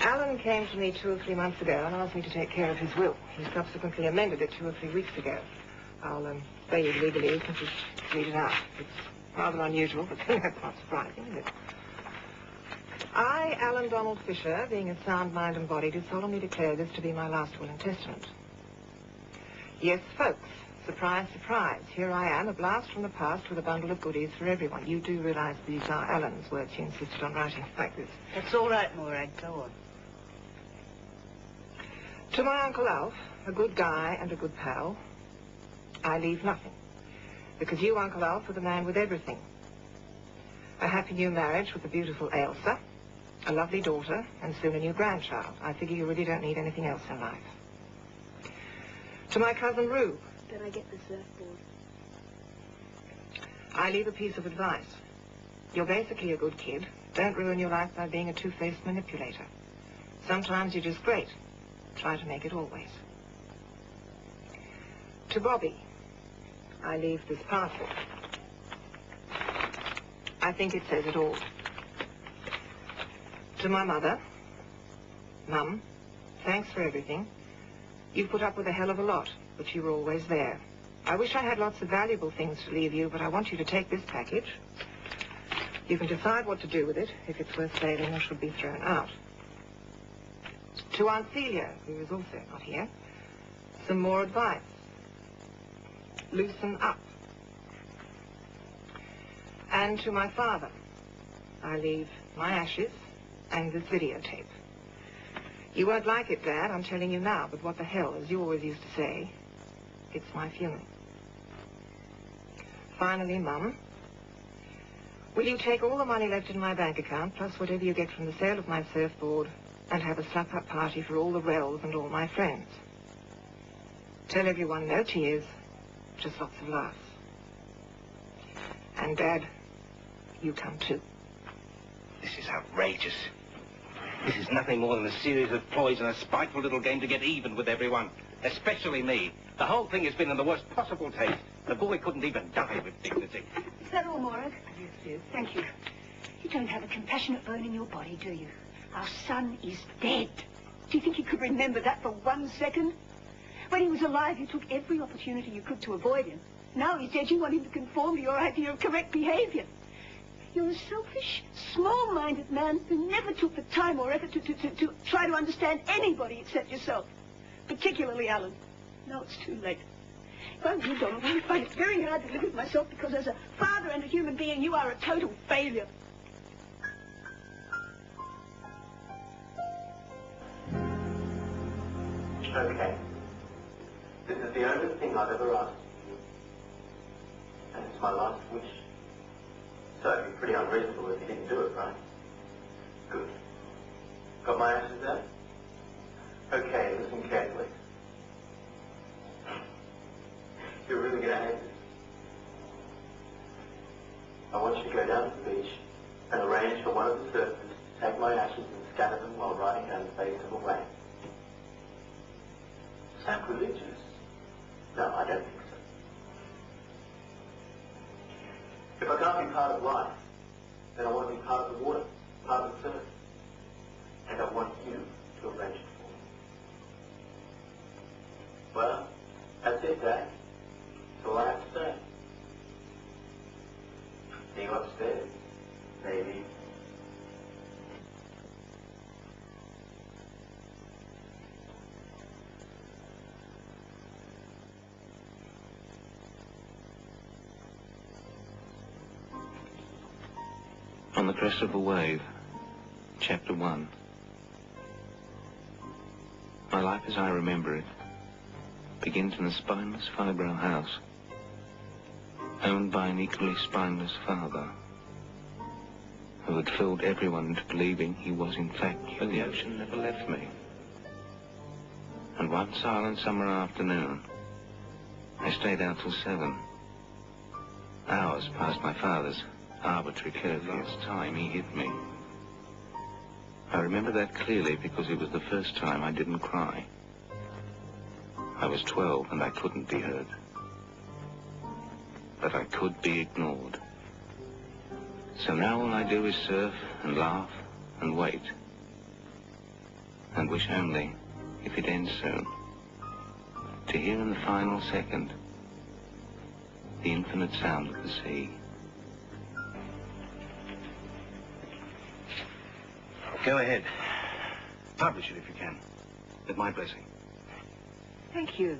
Alan came to me 2 or 3 months ago and asked me to take care of his will. He subsequently amended it 2 or 3 weeks ago. I'll say you legally, you can just read it out. It's rather unusual, but that's not surprising, is it? I, Alan Donald Fisher, being of sound mind and body, do solemnly declare this to be my last will and testament. Yes, folks, surprise, surprise. Here I am, a blast from the past with a bundle of goodies for everyone. You do realize these are Alan's words. He insisted on writing like this. That's all right, Morag. Go on. To my Uncle Alf, a good guy and a good pal, I leave nothing. Because you, Uncle Alf, are the man with everything. A happy new marriage with the beautiful Ailsa, a lovely daughter, and soon a new grandchild. I figure you really don't need anything else in life. To my cousin Rube. Can I get the surfboard? I leave a piece of advice. You're basically a good kid. Don't ruin your life by being a two-faced manipulator. Sometimes you're just great. Try to make it always. To Bobby, I leave this parcel. I think it says it all. To my mother, Mum, thanks for everything. You've put up with a hell of a lot, but you were always there. I wish I had lots of valuable things to leave you, but I want you to take this package. You can decide what to do with it, if it's worth saving or should be thrown out. To Aunt Celia, who is also not here, some more advice. Loosen up. And to my father, I leave my ashes and this videotape. You won't like it, Dad, I'm telling you now, but what the hell, as you always used to say, it's my funeral. Finally, Mum, will you take all the money left in my bank account, plus whatever you get from the sale of my surfboard, and have a slap-up party for all the Rells and all my friends? Tell everyone no tears, just lots of laughs. And, Dad, you come too. This is outrageous. This is nothing more than a series of ploys and a spiteful little game to get even with everyone, especially me. The whole thing has been in the worst possible taste. The boy couldn't even die with dignity. Is that all, Morag? Yes, yes. Thank you. You don't have a compassionate bone in your body, do you? Our son is dead. Do you think you could remember that for 1 second? When he was alive, you took every opportunity you could to avoid him. Now he's dead, you want him to conform to your idea of correct behavior. You're a selfish, small-minded man who never took the time or effort to try to understand anybody except yourself. Particularly Alan. Now it's too late. If I were you, Donald, I would find it very hard to live with myself because as a father and a human being, you are a total failure. Okay. This is the only thing I've ever asked of you. And it's my last wish. So it'd be pretty unreasonable if you didn't do it, right? Good. Got my answers there? Okay, listen carefully. You're really going to hate this. I want you to go down to the beach and arrange for one of the surfers to take my ashes and scatter them while riding down the face of a wave. Sacrilegious? No, I don't think so. If I can't be part of life, then I want to be part of the water, part of the surf. And I want you to arrange it for me. Well, that's it, Dad. That's all I have to say. See you upstairs, baby. On the Crest of a Wave, Chapter 1. My life as I remember it begins in a spineless fibro house, owned by an equally spineless father, who had fooled everyone into believing he was in fact cured. The ocean never left me. And one silent summer afternoon, I stayed out till 7, hours past my father's arbitrary curfew. Last time he hit me. I remember that clearly because it was the first time I didn't cry. I was 12 and I couldn't be hurt. But I could be ignored. So now all I do is surf and laugh and wait. And wish only, if it ends soon, to hear in the final second the infinite sound of the sea. Go ahead. Publish it if you can. With my blessing. Thank you.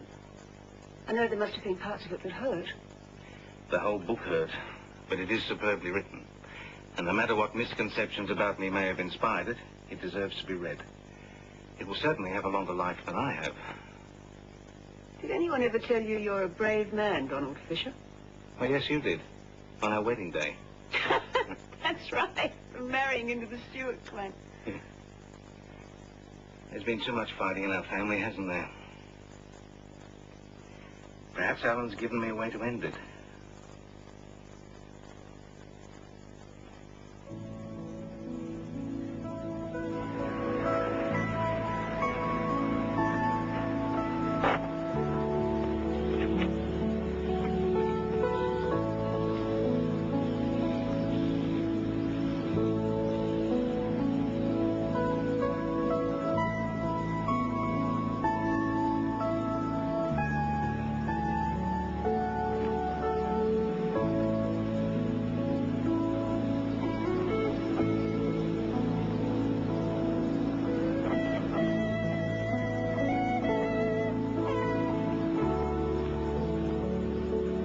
I know there must have been parts of it that hurt. The whole book hurt, but it is superbly written. And no matter what misconceptions about me may have inspired it, it deserves to be read. It will certainly have a longer life than I have. Did anyone ever tell you you're a brave man, Donald Fisher? Well, yes, you did. On our wedding day. That's right. From marrying into the Stewart clan. There's been too much fighting in our family, hasn't there? Perhaps Alan's given me a way to end it.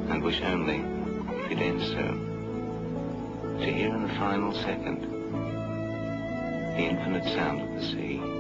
And wish only, if it ends soon, to hear in the final second the infinite sound of the sea.